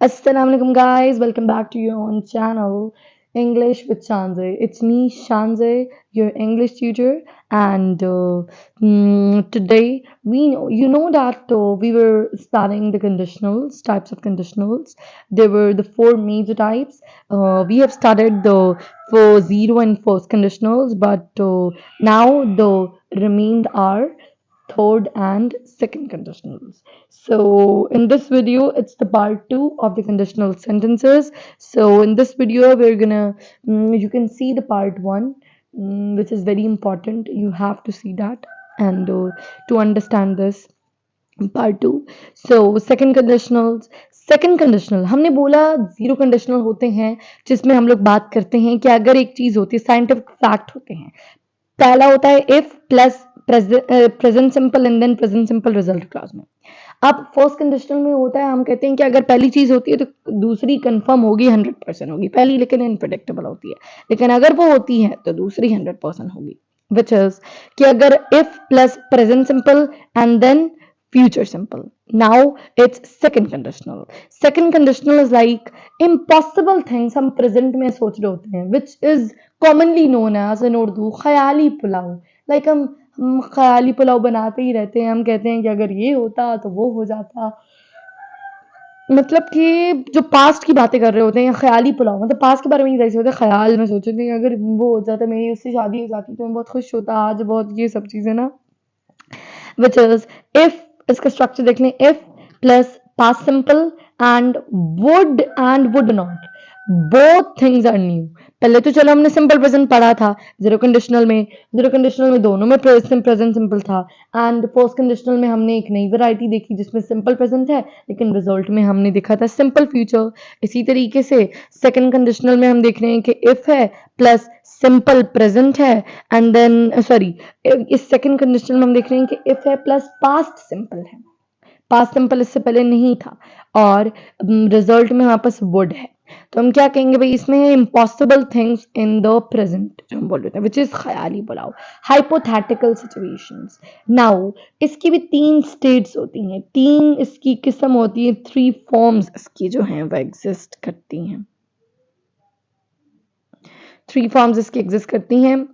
Assalamualaikum guys, welcome back to your own channel English with Shanzay. It's me Shanzay, your English tutor, and today you know that we were studying the conditionals, types of conditionals. There were the four major types. We have studied the for zero and first conditionals, but now the remained are third and second conditionals. So in this video, it's the part two of the conditional sentences. So in this video, we're gonna, you can see the part one, which is very important. You have to see that and to understand this part two. So second conditional हमने बोला zero conditional होते हैं जिसमें हम लोग बात करते हैं कि अगर एक चीज होती है साइंटिफिक फैक्ट होते हैं. पहला होता है if plus present simple and then present simple result clause में. अब फर्स्ट कंडीशनल में होता है हम कहते हैं कि अगर पहली चीज होती है तो दूसरी कंफर्म होगी 100% होगी. पहली लेकिन इनप्रेडिक्टेबल होती है, लेकिन अगर वो होती है तो दूसरी 100% होगी. विच इज कि अगर if plus present simple and then future simple. Now it's second conditional. Second conditional is like impossible things हम present में सोच रहे होते हैं, which is commonly known as in Urdu Khyali pulao. Like हम ख्याली पुलाव बनाते ही रहते हैं. हम कहते हैं कि अगर ये होता तो वो हो जाता. मतलब कि जो पास्ट की बातें कर रहे होते हैं या ख्याली पुलाव, मतलब पास्ट के बारे में जैसे होता है ख्याल में सोचते हैं अगर वो हो जाता, मेरी उससे शादी हो जाती तो मैं बहुत खुश होता आज, बहुत ये सब चीजें ना. Which is if इसका स्ट्रक्चर देख लें, if plus past simple and would not, both things are new. पहले तो चलो हमने सिंपल प्रेजेंट पढ़ा था जीरो कंडीशनल में दोनों में प्रेजेंट सिंपल था. एंड फर्स्ट कंडीशनल में हमने एक नई वैरायटी देखी जिसमें सिंपल प्रेजेंट है लेकिन रिजल्ट में हमने देखा था सिंपल फ्यूचर. इसी तरीके से सेकंड कंडीशनल में हम देख रहे हैं कि इफ है प्लस सिंपल प्रेजेंट है एंड देन सॉरी, इस सेकंड कंडीशनल में हम देख रहे हैं कि इफ है प्लस पास्ट सिंपल है. पास्ट सिंपल इससे पहले नहीं था और रिजल्ट में वापस वुड है. तो हम क्या कहेंगे भाई, इसमें है impossible things in the present जो हम बोल रहे थे, विच इज ख्याली बुलाओ, हाइपोथेटिकल सिचुएशंस. नाउ इसकी भी तीन स्टेट्स होती हैं, तीन इसकी किस्म होती है, थ्री फॉर्म्स इसकी जो हैं वो एग्जिस्ट करती हैं. थ्री फॉर्म्स इसकी एग्जिस्ट करती हैं.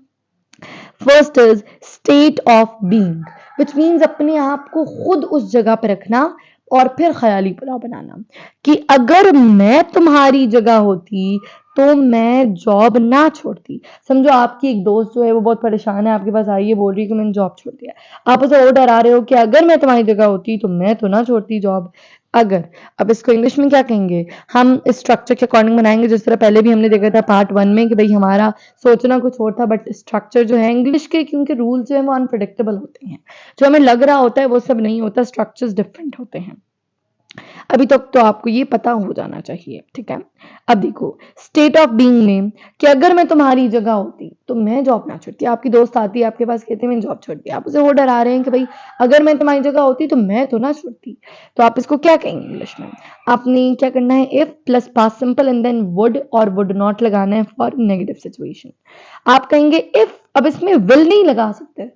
First is state of being, which means अपने आप को खुद उस जगह पर रखना और फिर ख्याली पुलाव बनाना कि अगर मैं तुम्हारी जगह होती तो मैं जॉब ना छोड़ती. समझो आपकी एक दोस्त जो है वो बहुत परेशान है, आपके पास आई है, बोल रही है कि मैंने जॉब छोड़ दिया. आप उसे और डरा रहे हो कि अगर मैं तुम्हारी जगह होती तो मैं तो ना छोड़ती जॉब. अगर, अब इसको इंग्लिश में क्या कहेंगे, हम इस स्ट्रक्चर के अकॉर्डिंग बनाएंगे जिस तरह पहले भी हमने देखा था पार्ट वन में कि भाई हमारा सोचना कुछ और था बट स्ट्रक्चर जो है इंग्लिश के, क्योंकि रूल जो है वो अनप्रिडिक्टेबल होते हैं, जो हमें लग रहा होता है वो सब नहीं होता, स्ट्रक्चर्स डिफरेंट होते हैं. अभी तक तो आपको ये पता हो जाना चाहिए, ठीक है. अब देखो स्टेट ऑफ बीइंग में कि अगर मैं तुम्हारी जगह होती तो मैं जॉब ना छोड़ती. आपकी दोस्त आती है आपके पास, कहती है मैंने जॉब छोड़ दी, आप उसे वो डरा रहे हैं कि भाई अगर मैं तुम्हारी जगह होती तो मैं तो ना छोड़ती. तो आप इसको क्या कहेंगे इंग्लिश में, आपने क्या करना है, if plus past simple and then would और वुड नॉट लगाना है फॉर नेगेटिव सिचुएशन. आप कहेंगे इफ, अब इसमें विल नहीं लगा सकते.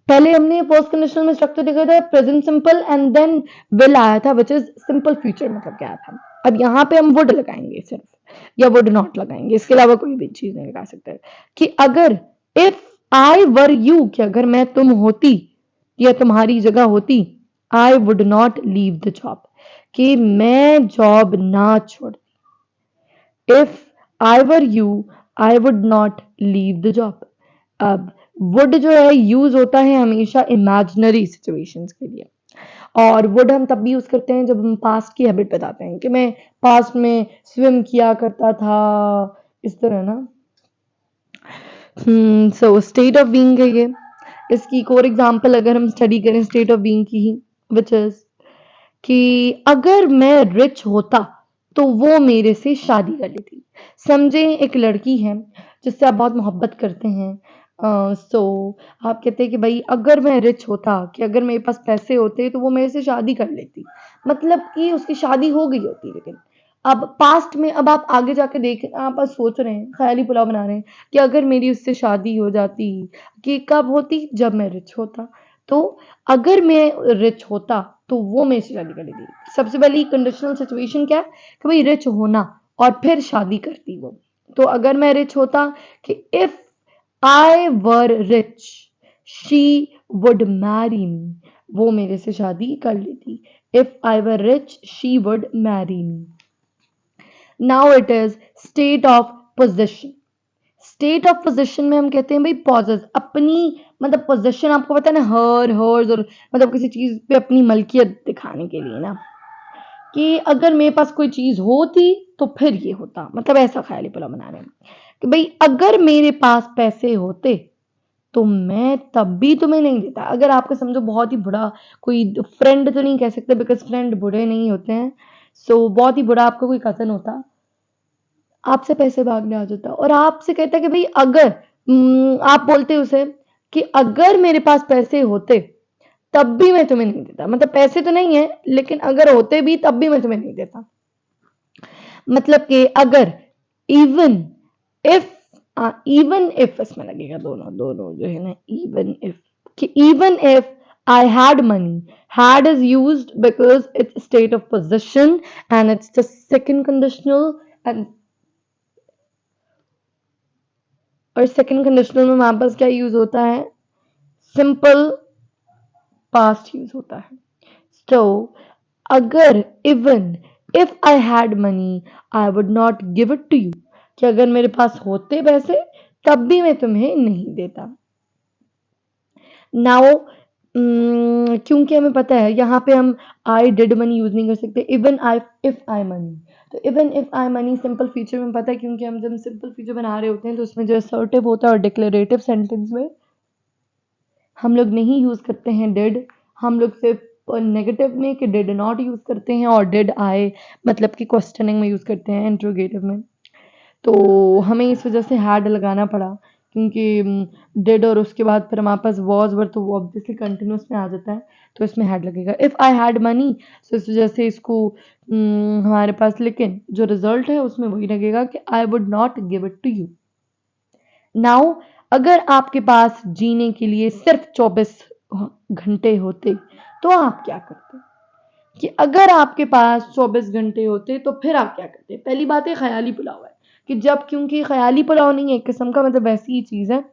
पहले हमने पोस्ट कंडीशनल में स्ट्रक्चर देखा था present simple and then will आया था, विच इज सिंपल फ्यूचर मतलब क्या था. अब यहाँ पे हम वुड लगाएंगे सिर्फ या वुड नॉट लगाएंगे, इसके अलावा कोई भी चीज नहीं लगा सकते. कि अगर इफ आई वर यू, कि अगर मैं तुम होती या तुम्हारी जगह होती, आई would not leave the job, कि मैं जॉब ना छोड़ती. If I were you I would not leave the job. अब वुड जो है यूज होता है हमेशा इमेजिनरी सिचुएशंस के लिए, और वुड हम तब भी यूज करते हैं जब हम पास्ट की हैबिट बताते हैं कि मैं पास्ट में स्विम किया करता था, इस तरह ना. सो स्टेट ऑफ बीइंग है ये. इसकी एक और एग्जांपल अगर हम स्टडी करें स्टेट ऑफ बीइंग की ही, विच इज कि अगर मैं रिच होता तो वो मेरे से शादी कर लेती. समझे एक लड़की है जिससे आप बहुत मोहब्बत करते हैं, सो आप कहते हैं कि भाई अगर मैं रिच होता, कि अगर मेरे पास पैसे होते तो वो मेरे से शादी कर लेती, मतलब कि उसकी शादी हो गई होती. लेकिन अब पास्ट में, अब आप आगे जाके देख, आप बस सोच रहे हैं, ख्याली पुलाव बना रहे हैं कि अगर मेरी उससे शादी हो जाती, कि कब होती, जब मैं रिच होता. तो अगर मैं रिच होता तो वो मेरे से शादी कर लेती। सबसे पहली कंडीशनल सिचुएशन क्या है कि भाई रिच होना और फिर शादी करती वो। तो अगर मैं रिच होता कि if I were rich she would marry me, वो मेरे से शादी कर लेती। If I were rich she would marry me. Now it is state of position. State of position में हम कहते हैं भाई पॉजेस, अपनी मतलब पोजिशन, आपको पता है ना, हर हर्स, और मतलब किसी चीज पे अपनी मलकियत दिखाने के लिए ना, कि अगर मेरे पास कोई चीज होती तो फिर ये होता, मतलब ऐसा ख्याली पुलाव बना रहे हैं कि भाई अगर मेरे पास पैसे होते तो मैं तब भी तुम्हें नहीं देता। अगर आपको समझो बहुत ही बुरा कोई फ्रेंड, तो नहीं कह सकते बिकॉज फ्रेंड बुरे नहीं होते हैं, सो बहुत ही बुरा आपका कोई कजन होता, आपसे पैसे भागने आ जाता और आपसे कहता कि भाई अगर आप बोलते उसे कि अगर मेरे पास पैसे होते तब भी मैं तुम्हें नहीं देता, मतलब पैसे तो नहीं है लेकिन अगर होते भी तब भी मैं तुम्हें नहीं देता। मतलब कि अगर इवन इफ, इवन इफ इसमें लगेगा, दोनों दोनों जो है ना, इवन इफ, कि even if I had money. Had is used because it's state of possession and it's the second conditional, and और सेकंड कंडीशनल में हमारे पास क्या यूज होता है, सिंपल पास्ट यूज होता है। तो अगर even if I had money I would not give it to you, कि अगर मेरे पास होते पैसे तब भी मैं तुम्हें नहीं देता। नाउ क्योंकि हमें पता है यहाँ पे हम आई डिड मनी यूज नहीं कर सकते, even I if I money, तो even if I money simple future में पता है, क्योंकि हम जब सिंपल फ्यूचर बना रहे होते हैं तो उसमें जो असर्टिव होता है और डिक्लेरेटिव सेंटेंस में हम लोग नहीं यूज करते हैं डिड, हम लोग सिर्फ नेगेटिव में कि डिड नॉट यूज करते हैं, और डिड आई मतलब कि क्वेश्चनिंग में यूज करते हैं, इंट्रोगेटिव में। तो हमें इस वजह से हैड लगाना पड़ा, क्योंकि डिड और उसके बाद फिर हमारे पास वॉज वर, तो वो ऑब्वियसली कंटिन्यूस में आ जाता है, तो इसमें हैड लगेगा। इफ आई हैड मनी, तो इस वजह से इसको हमारे पास, लेकिन जो रिजल्ट है उसमें वही लगेगा कि I would not give it to you. Now अगर आपके पास जीने के लिए सिर्फ 24 घंटे होते तो आप क्या करते, कि अगर आपके पास 24 घंटे होते तो फिर आप क्या करते। पहली बात है ख्याली पुलाव है, कि जब, क्योंकि ख्याली पुलाव नहीं है एक किस्म का, मतलब वैसी ही चीज है,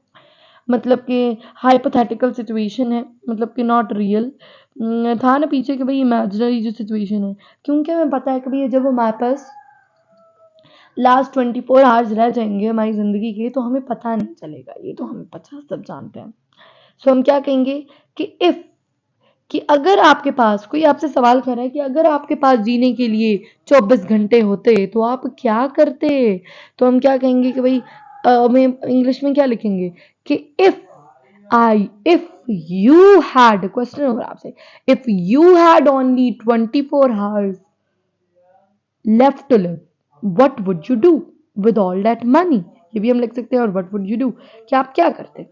मतलब कि हाइपोथेटिकल सिचुएशन है, मतलब कि नॉट रियल था ना पीछे कि भाई इमेजिनरी जो सिचुएशन है, क्योंकि हमें पता है कि भाई जब हमारे पास लास्ट 24 आवर्स रह जाएंगे हमारी जिंदगी के, तो हमें पता नहीं चलेगा, ये तो हमें पता सब जानते हैं। सो हम क्या कहेंगे कि इफ, कि अगर आपके पास, कोई आपसे सवाल कर रहा है कि अगर आपके पास जीने के लिए 24 घंटे होते तो आप क्या करते, तो हम क्या कहेंगे कि भाई हमें इंग्लिश में क्या लिखेंगे कि इफ यू हैड, क्वेश्चन होगा आपसे, if you had only 24 hours left to live, what would you do with all that money, ये भी हम लिख सकते हैं, और व्हाट वुड यू डू, कि आप क्या करते।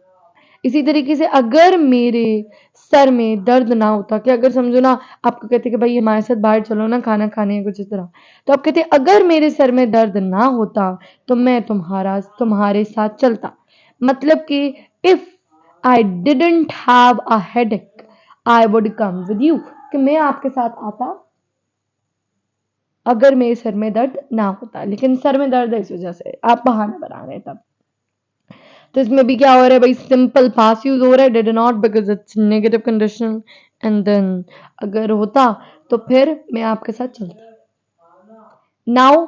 इसी तरीके से अगर मेरे सर में दर्द ना होता, कि अगर समझो ना आपको कहते कि भाई हमारे साथ बाहर चलो ना खाना खाने या कुछ इस तरह, तो आप कहते अगर मेरे सर में दर्द ना होता तो मैं तुम्हारे साथ चलता, मतलब कि if I didn't have a headache I would come with you, कि मैं आपके साथ आता अगर मेरे सर में दर्द ना होता, लेकिन सर में दर्द है इस वजह से आप बहाना बना रहे हैं तब। तो इसमें भी क्या हो रहा है भाई, सिंपल पास यूज हो रहा है, did not because it's negative conditional, and then अगर होता तो फिर मैं आपके साथ चलता। Now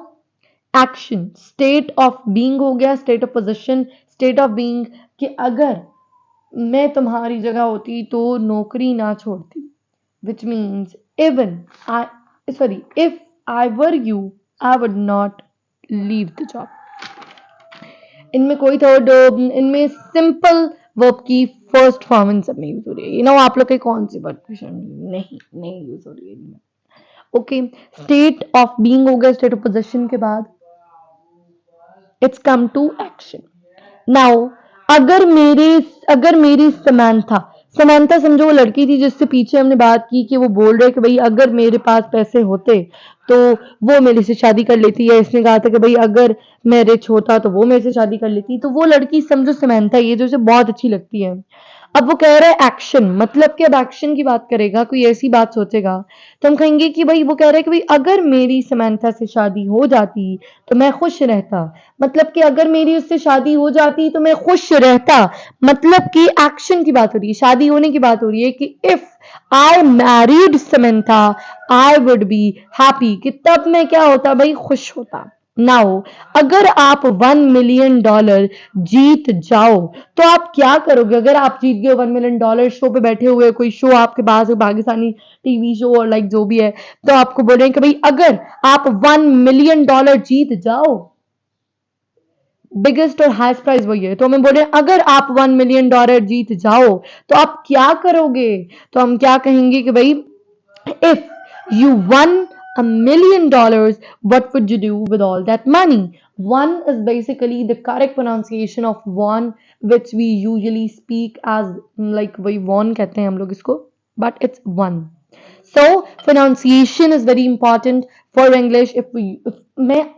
action, state of being हो गया, state of position, state of being, कि अगर मैं तुम्हारी जगह होती तो नौकरी ना छोड़ती, which means even I, sorry, if I were you I would not leave the job. इनमें कोई थर्ड, इनमें सिंपल वर्ब की फर्स्ट फॉर्म इन सब में यूज हो रही है, यू नो आप लोग के कौन सी वर्ड क्वेश्चन नहीं नहीं यूज हो रही है इनमें। ओके, स्टेट ऑफ बीइंग हो गया, स्टेट ऑफ पोजीशन के बाद it's come to action. Now अगर मेरी समानता समझो वो लड़की थी जिससे पीछे हमने बात की, कि वो बोल रहे कि भाई अगर मेरे पास पैसे होते तो वो मेरे से शादी कर लेती है, इसने कहा था कि भाई अगर मैं रिच होता तो वो मेरे से शादी कर लेती, तो वो लड़की समझो समानता, ये जो उसे बहुत अच्छी लगती है। अब वो कह रहा है एक्शन, मतलब कि अब एक्शन की बात करेगा, कोई ऐसी बात सोचेगा तो हम कहेंगे कि भाई वो कह रहा है कि भाई अगर मेरी समंथा से शादी हो जाती तो मैं खुश रहता, मतलब कि अगर मेरी उससे शादी हो जाती तो मैं खुश रहता, मतलब कि एक्शन की बात हो रही है, शादी होने की बात हो रही है कि if I married Samantha I would be happy, कि तब मैं क्या होता भाई, खुश होता। नाउ अगर आप $1 मिलियन जीत जाओ तो आप क्या करोगे? अगर आप जीत गए $1 मिलियन, शो पे बैठे हुए, कोई शो आपके पास है, पाकिस्तानी टीवी शो और लाइक जो भी है, तो आपको बोल रहे हैं कि भाई अगर आप $1 मिलियन जीत जाओ, बिगेस्ट और हाईएस्ट प्राइज वही है, तो हमें बोल रहे हैं अगर आप $1 मिलियन जीत जाओ तो आप क्या करोगे? तो हम क्या कहेंगे कि भाई if you won $1 million, what would you do with all that money? One is basically the correct pronunciation of one, which we usually speak as like वही one कहते हैं हम लोग इसको, but it's one. So pronunciation is very important for English. If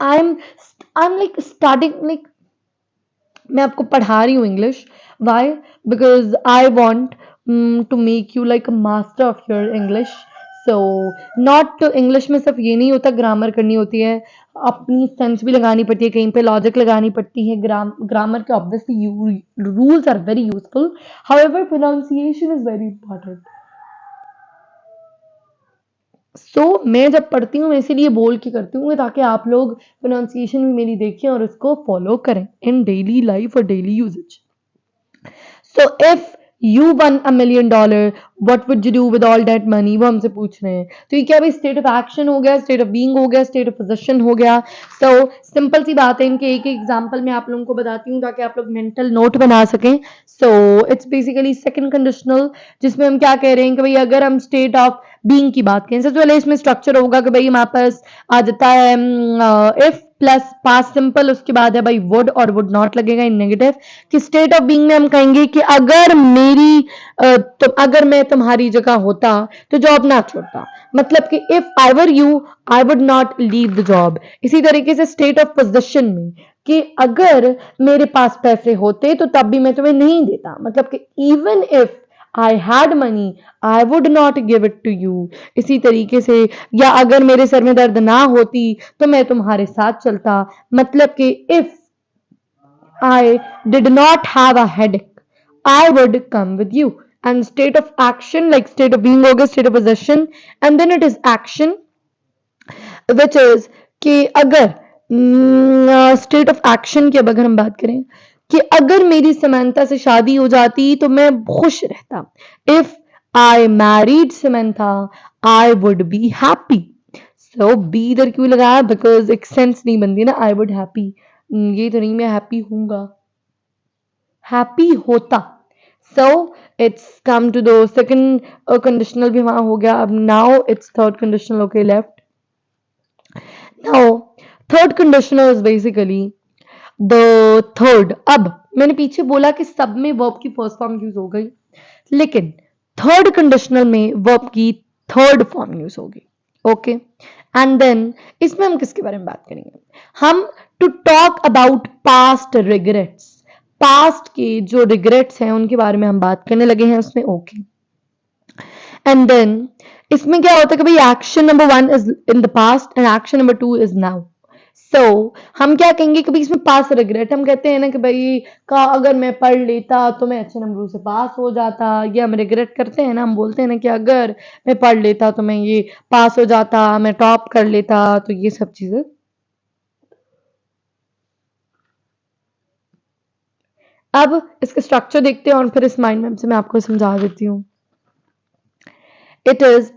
I'm like starting like मैं आपको पढ़ा रही हूँ English, why? Because I want to make you like a master of your English. So not English में सिर्फ ये नहीं होता ग्रामर करनी होती है, अपनी सेंस भी लगानी पड़ती है, कहीं पे लॉजिक लगानी पड़ती है, ग्रामर के obviously rules are very useful, however pronunciation is very important. मैं जब पढ़ती हूँ मैं इसीलिए बोल के करती हूँ ताकि आप लोग प्रोनाउंसिएशन भी मेरी देखें और उसको फॉलो करें इन डेली लाइफ और daily usage. So if you won $1 million, what would you do with all that money, वो हमसे पूछ रहे हैं। तो ये क्या भाई, स्टेट ऑफ एक्शन हो गया, स्टेट ऑफ बीइंग हो गया, स्टेट ऑफ पोजीशन हो गया। सिंपल सी बात है, इनके एक एग्जांपल मैं आप लोगों को बताती हूँ ताकि आप लोग मेंटल नोट बना सकें। इट्स बेसिकली सेकंड कंडीशनल, जिसमें हम क्या कह रहे हैं कि भाई अगर हम स्टेट ऑफ बीइंग की बात करें, सबसे पहले इसमें स्ट्रक्चर होगा कि भाई हमारे पास आ जाता है इफ प्लस पास्ट सिंपल, उसके बाद है भाई वुड और वुड नॉट लगेगा इन नेगेटिव, कि स्टेट ऑफ बीइंग में हम कहेंगे कि अगर अगर मैं तुम्हारी जगह होता तो जॉब ना छोड़ता, मतलब कि if I were you I would not leave the job. इसी तरीके से स्टेट ऑफ पोजीशन में कि अगर मेरे पास पैसे होते तो तब भी मैं तुम्हें नहीं देता, मतलब कि even if I had money I would not give it to you. इसी तरीके से, या अगर मेरे सर में दर्द ना होती तो मैं तुम्हारे साथ चलता, मतलब कि if I did not have a headache, I would come with you. And state of action, like state of being होगा, state of possession, and then it is action, which is कि अगर स्टेट ऑफ एक्शन की अब अगर हम बात करें कि अगर मेरी समंथा से शादी हो जाती तो मैं खुश रहता, if I married Samantha I would be happy. Be इधर क्यों लगाया? बिकॉज एक सेंस नहीं बनती ना, आई वुड हैप्पी, ये तो नहीं मैं हैप्पी हूंगा, हैप्पी होता। So it's come to the second conditional भी वहां हो गया, अब now it's third conditional, okay left. Now third conditional is basically the third. अब मैंने पीछे बोला कि सब में वर्ब की फर्स्ट फॉर्म यूज हो गई, लेकिन थर्ड कंडीशनल में वर्ब की थर्ड फॉर्म यूज होगी, ओके। एंड देन इसमें हम किसके बारे में बात करेंगे? हम to talk about past regrets, past के जो रिग्रेट्स हैं उनके बारे में हम बात करने लगे हैं उसमें, ओके। एंड देन इसमें क्या होता है कि भाई action number 1 is in the past and action number 2 is now. हम क्या कहेंगे कि भाई इसमें पास रिग्रेट, हम कहते हैं ना कि भाई का अगर मैं पढ़ लेता तो मैं अच्छे नंबरों से पास हो जाता, ये हम रिग्रेट करते हैं ना, हम बोलते हैं ना कि अगर मैं पढ़ लेता तो मैं ये पास हो जाता, मैं टॉप कर लेता, तो ये सब चीजें। अब इसका स्ट्रक्चर देखते हैं और फिर इस माइंड मैप से मैं आपको समझा देती हूँ। It is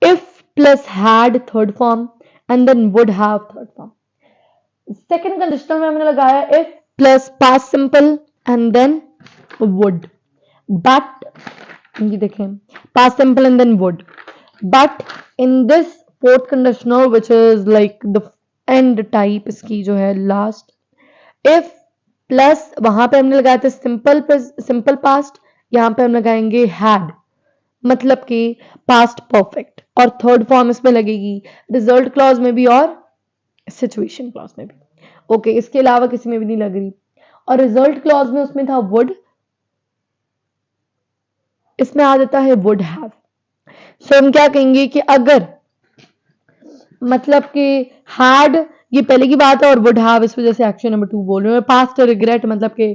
if plus had third form and then would have third form. Second conditional में हमने लगाया if plus past simple and then would, but ये देखें past simple and then would, but in this fourth conditional which is like the end type, इसकी जो है last, if plus वहां पे हमने लगाया था सिंपल पास्ट, यहां पे हम लगाएंगे हैड, मतलब कि पास्ट परफेक्ट, और थर्ड फॉर्म इसमें लगेगी रिजल्ट क्लॉज में भी और सिचुएशन क्लॉज में भी, ओके। इसके अलावा किसी में भी नहीं लग रही। और रिजल्ट क्लॉज में उसमें था वुड, इसमें आ जाता है वुड हैव। सो हम क्या कहेंगे कि अगर, मतलब कि हैड ये पहले की बात है और वुड हैव इस वजह से एक्शन नंबर 2 बोल रहे हैं। पास्ट रिग्रेट मतलब कि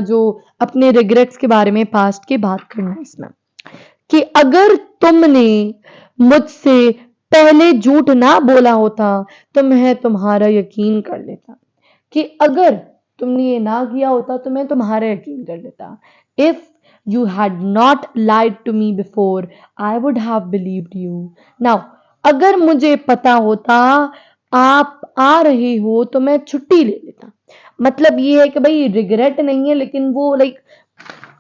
जो अपने रिग्रेट्स के बारे में पास्ट की बात करना है इसमें, कि अगर तुमने मुझसे पहले झूठ ना बोला होता तो मैं तुम्हारा यकीन कर लेता। कि अगर तुमने ये ना किया होता तो मैं तुम्हारा यकीन कर लेता। If you had not lied to me before, I would have believed you. Now, अगर मुझे पता होता आप आ रहे हो तो मैं छुट्टी ले लेता। मतलब ये है कि भाई रिग्रेट नहीं है, लेकिन वो लाइक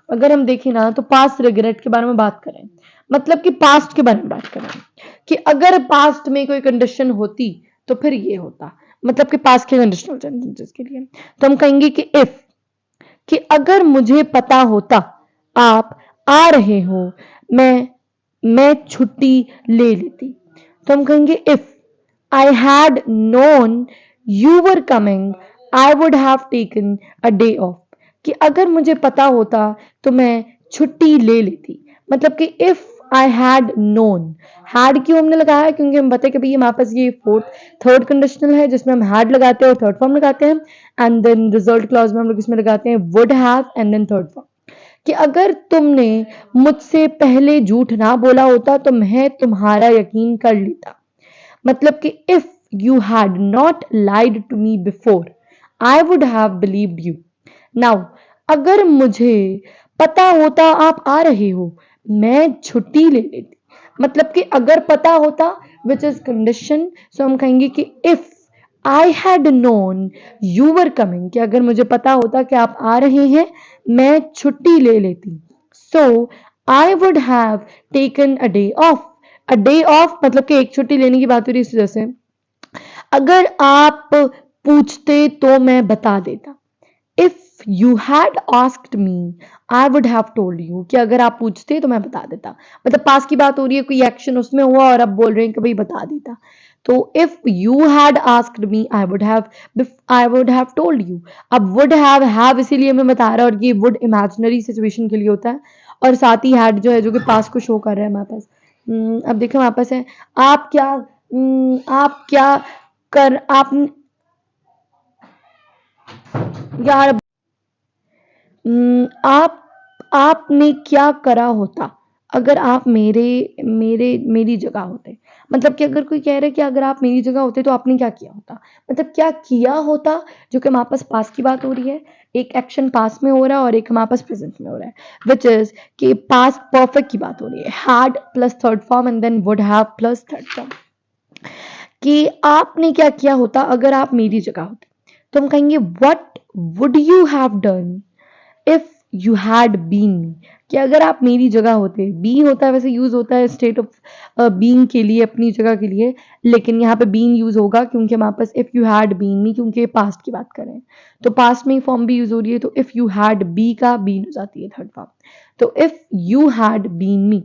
अगर हम देखें ना तो पास्ट रिग्रेट के बारे में बात करें, मतलब कि पास्ट के बारे में बात करें कि अगर पास्ट में कोई कंडीशन होती तो फिर ये होता, मतलब कि पास्ट के कंडीशनल सेंटेंसेस के लिए तो हम कहेंगे कि इफ, कि अगर मुझे पता होता आप आ रहे हो मैं छुट्टी ले लेती। तो हम कहेंगे if I had known you were coming I would have taken a day of. कि अगर मुझे पता होता तो मैं छुट्टी ले लेती। मतलब कि if I had known, had क्यों हमने लगाया, क्योंकि हम बताए कि भाई हमारे पास ये फोर्थ थर्ड कंडीशनल है जिसमें हम हैड लगाते हैं और थर्ड फॉर्म लगाते हैं, एंड देन रिजल्ट क्लॉज में हम लोग इसमें लगाते हैं would have and then third form. कि अगर तुमने मुझसे पहले झूठ ना बोला होता तो मैं तुम्हारा यकीन कर लेता। मतलब कि if you had not lied to me before I would have believed you. Now, अगर मुझे पता होता आप आ रहे हो मैं छुट्टी ले लेती। मतलब कि अगर पता होता विच इज कंडीशन, सो हम कहेंगे कि if I had known you were coming, कि अगर मुझे पता होता कि आप आ रहे हैं मैं छुट्टी ले लेती। So I would have taken a day off. A day off मतलब कि एक छुट्टी लेने की बात हो रही है इस वजह से। अगर आप पूछते तो मैं बता देता। If you had asked me I would have told you, कि अगर आप पूछते तो मैं बता देता। मतलब पास की बात हो रही है, कोई एक्शन उसमें हुआ और अब बोल रहे हैं कि भाई बता देता। तो if you had asked me I would have told you. अब वुड हैव इसीलिए मैं बता रहा, और ये वुड इमेजिनरी सिचुएशन के लिए होता है, और साथ ही हैड जो है जो कि पास को शो कर रहा है हमारे पास। अब देखो हमारे पास है आप क्या कर आप यार आप आपने क्या करा होता अगर आप मेरी जगह होते। मतलब कि अगर कोई कह रहा है कि अगर आप मेरी जगह होते तो आपने क्या किया होता, मतलब क्या किया होता, जो कि हमारे पास पास की बात हो रही है। एक एक्शन पास में हो रहा है और एक हमारे पास प्रेजेंट में हो रहा है, विच इज कि पास्ट परफेक्ट की बात हो रही है। Had plus third form and then would have plus third form. कि आपने क्या किया होता अगर आप मेरी जगह होते। तो हम कहेंगे what would you have done if you had been me. कि अगर आप मेरी जगह होते, बी होता है वैसे यूज होता है स्टेट ऑफ बीइंग के लिए, अपनी जगह के लिए, लेकिन यहाँ पे बीन यूज होगा क्योंकि हमारे पास इफ यू हैड बीन मी, क्योंकि पास्ट की बात करें तो पास्ट में ही फॉर्म भी यूज हो रही है, तो इफ यू हैड बी का बीन हो जाती है थर्ड फॉर्म। तो if you had been me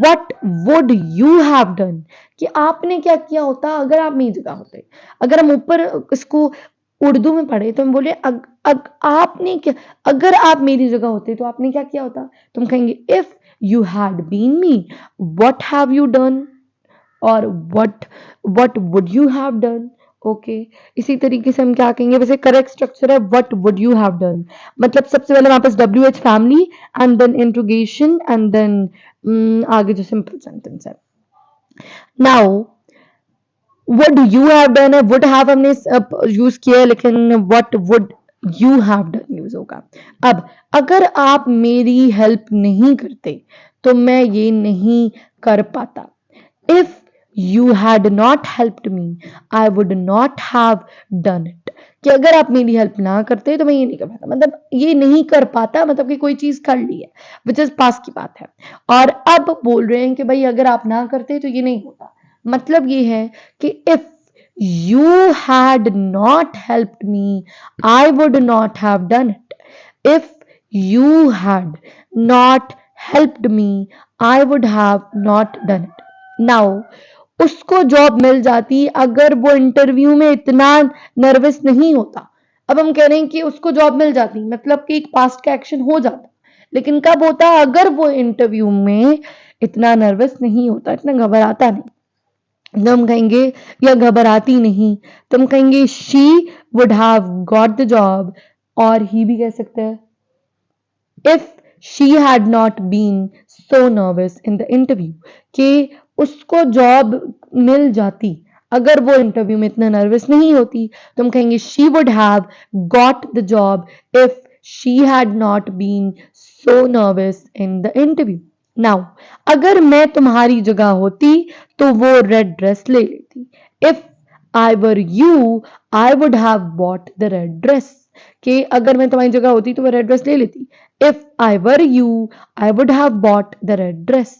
what would you have done, कि आपने क्या किया होता अगर आप मेरी जगह होते। अगर हम ऊपर इसको उर्दू में पढ़े तो हम बोले आपने क्या, अगर आप मेरी जगह होते तो आपने क्या किया होता। तुम कहेंगे if you had been me what have you done, और what would you have done. Okay, इसी तरीके से हम क्या कहेंगे, वैसे करेक्ट स्ट्रक्चर है what would you have done. मतलब सबसे पहले हमारे पास W H family and then interrogation and then आगे जो सिंपल सेंटेंस है। Now would you have done है, वुड हैव हमने यूज किया है, लेकिन what would you have done use होगा। अब अगर आप मेरी हेल्प नहीं करते तो मैं ये नहीं कर पाता। If you had not helped me I would not have done it. कि अगर आप मेरी हेल्प ना करते तो मैं ये नहीं कर पाता, मतलब ये नहीं कर पाता, मतलब कि कोई चीज कर ली है, विच इज पास की बात है। और अब बोल रहे हैं कि भाई अगर आप ना करते तो ये नहीं होता। मतलब ये है कि if you had not helped me I would not have done it. If you had not helped me I would have not done it. Now उसको जॉब मिल जाती अगर वो इंटरव्यू में इतना नर्वस नहीं होता। अब हम कह रहे हैं कि उसको जॉब मिल जाती, मतलब कि एक पास्ट का एक्शन हो जाता, लेकिन कब होता, अगर वो इंटरव्यू में इतना नर्वस नहीं होता, इतना घबराता नहीं, तो हम कहेंगे, या घबराती नहीं, तो हम कहेंगे she would have got the job, और ही भी कह सकते हैं if she had not been so nervous in the interview, कि उसको जॉब मिल जाती अगर वो इंटरव्यू में इतना नर्वस नहीं होती, तो हम कहेंगे she would have got the job if she had not been so nervous in the interview. Now, अगर मैं तुम्हारी जगह होती तो वो रेड ड्रेस ले लेती. If I were you, I would have bought the red dress. कि अगर मैं तुम्हारी जगह होती तो वो रेड ड्रेस ले लेती. If I were you, I would have bought the red dress.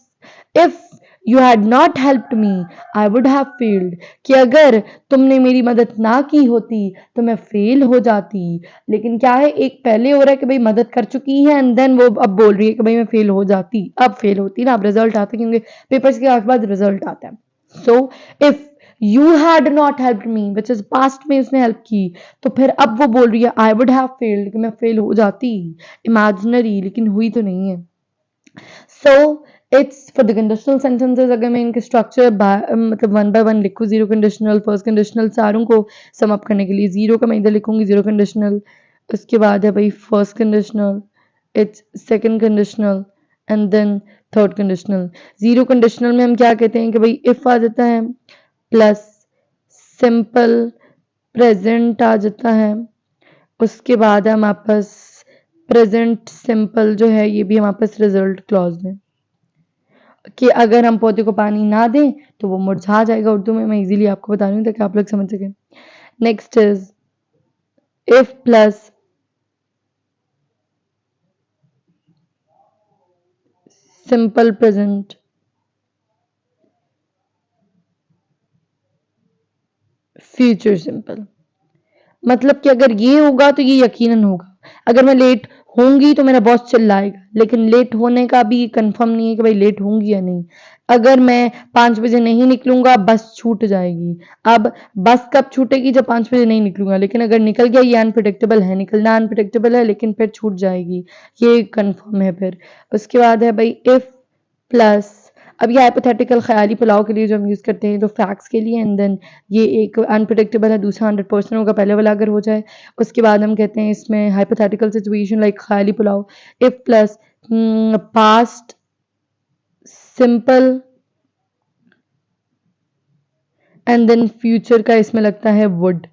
If you had not helped me, I would have failed. कि अगर तुमने मेरी मदद ना की होती तो मैं फेल हो जाती. लेकिन क्या है, एक पहले हो रहा है कि भाई मदद कर चुकी है, एंड देन वो अब बोल रही है कि भाई मैं फेल हो जाती. अब फेल होती ना, अब रिजल्ट आता है, क्योंकि पेपर्स के बाद रिजल्ट आता है. सो if you had not help me, which is past में उसने हेल्प की, तो फिर अब वो बोल रही है आई वुड हैव फेल्ड, कि मैं फेल हो जाती. इमेजिनरी, लेकिन हुई तो नहीं है. So it's for the conditional sentences. अगर मैं इनके स्ट्रक्चर मतलब वन बाय वन लिखूँ, जीरो कंडीशनल, फर्स्ट कंडीशनल, सारों को सम अप करने के लिए जीरो का मैं इधर लिखूंगी, जीरो कंडीशनल. उसके बाद है भाई first conditional, it's second conditional, and then third conditional. Zero conditional में हम क्या कहते हैं कि भाई इफ आ जाता है, प्लस सिंपल प्रेजेंट आ जाता है. उसके बाद है हमारे पास प्रेजेंट सिंपल जो है, ये भी हमारे पास रिजल्ट क्लॉज में, कि अगर हम पौधे को पानी ना दें तो वो मुरझा जाएगा. उर्दू में मैं इजीली आपको बता रही हूँ ताकि आप लोग समझ सकें. Next is if plus simple present future simple. मतलब कि अगर ये होगा तो ये यकीनन होगा. अगर मैं लेट होंगी तो मेरा बॉस चिल्लाएगा, लेकिन लेट होने का भी कंफर्म नहीं है कि भाई लेट होंगी या नहीं. अगर मैं 5 बजे नहीं निकलूंगा, बस छूट जाएगी. अब बस कब छूटेगी, जब 5 बजे नहीं निकलूंगा. लेकिन अगर निकल गया, ये अनप्रिडिक्टेबल है, निकलना अनप्रिडिक्टेबल है, लेकिन फिर छूट जाएगी, ये कंफर्म है. फिर उसके बाद है भाई इफ प्लस, अब ये हाइपोथेटिकल ख्याली पुलाव के लिए जो हम यूज़ करते हैं, तो फैक्ट्स के लिए, एंड देन ये एक अनप्रिडिक्टेबल है, दूसरा 100% होगा पहले वाला अगर हो जाए. उसके बाद हम कहते हैं इसमें हाइपोथेटिकल सिचुएशन लाइक ख्याली पुलाव. If plus past simple, and then future का इसमें लगता है वुड.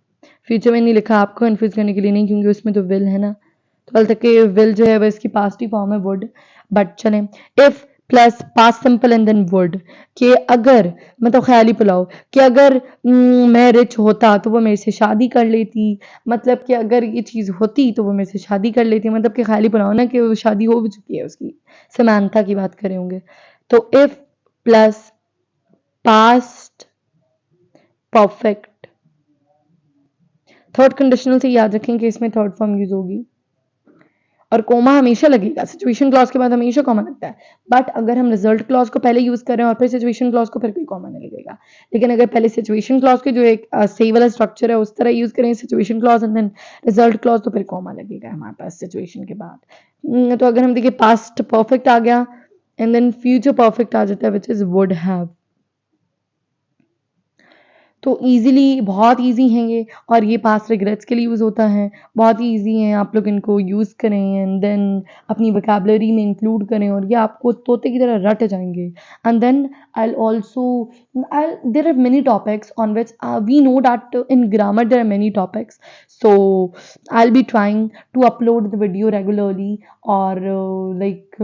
फ्यूचर में नहीं लिखा आपको कन्फ्यूज करने के लिए नहीं, क्योंकि उसमें तो विल है ना, तो हाल तक के विल जो है वह इसकी पास्ट ही फॉर्म है वुड. बट चलें, if plus past simple and then would, कि अगर मतलब ख्याली पुलाव, कि अगर मैं रिच होता तो वो मेरे से शादी कर लेती. मतलब कि अगर ये चीज़ होती तो वो मेरे से शादी कर लेती. मतलब कि ख्याली पुलाव ना, कि वो शादी हो भी चुकी है उसकी. समानता की बात करें होंगे. तो if plus past perfect. Third conditional से याद रखें कि इसमें थर्ड फॉर्म यूज होगी, और कोमा हमेशा लगेगा. सिचुएशन क्लॉज के बाद हमेशा कॉमा लगता है. बट अगर हम रिजल्ट क्लॉज को पहले यूज करें और फिर सिचुएशन क्लॉज को, फिर कोई कॉमा नहीं लगेगा. लेकिन अगर पहले सिचुएशन क्लॉज के जो एक सही वाला स्ट्रक्चर है उस तरह यूज करें situation clause and then result clause, तो फिर कॉमा लगेगा हमारे पास सिचुएशन के बाद. तो अगर हम देखिए पास्ट परफेक्ट आ गया, एंड देन फ्यूचर परफेक्ट आ जाता है, विच इज वुड हैव. तो ईज़िली, बहुत ईज़ी हैं ये, और ये पास्ट रिग्रेट्स के लिए यूज़ होता है. बहुत ही ईज़ी हैं, आप लोग इनको यूज़ करें एंड देन अपनी वोकैबुलरी में इंक्लूड करें, और ये आपको तोते की तरह रट जाएंगे. And then I also, there are many topics on which we know that in grammar there are many topics. So I will be trying to upload the video regularly, or like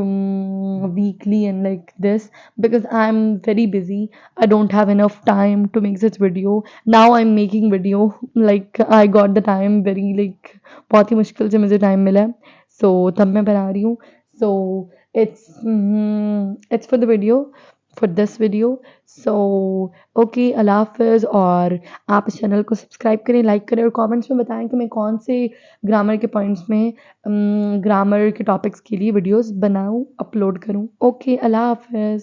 weekly and like this, because I'm very busy. I don't have enough time to make such video. Now I'm making video, like I got the time very like बहुत ही मुश्किल से मुझे time मिला है, so तब मैं बना रही हूँ. So it's for the video, for this video. So okay, अल्लाह हाफिज़. और आप इस चैनल को सब्सक्राइब करें, लाइक करें, और कमेंट्स में बताएं कि मैं कौन से ग्रामर के पॉइंट्स में ग्रामर के टॉपिक्स के लिए वीडियोस बनाऊं, अपलोड करूं. ओके, अल्लाह हाफिज़.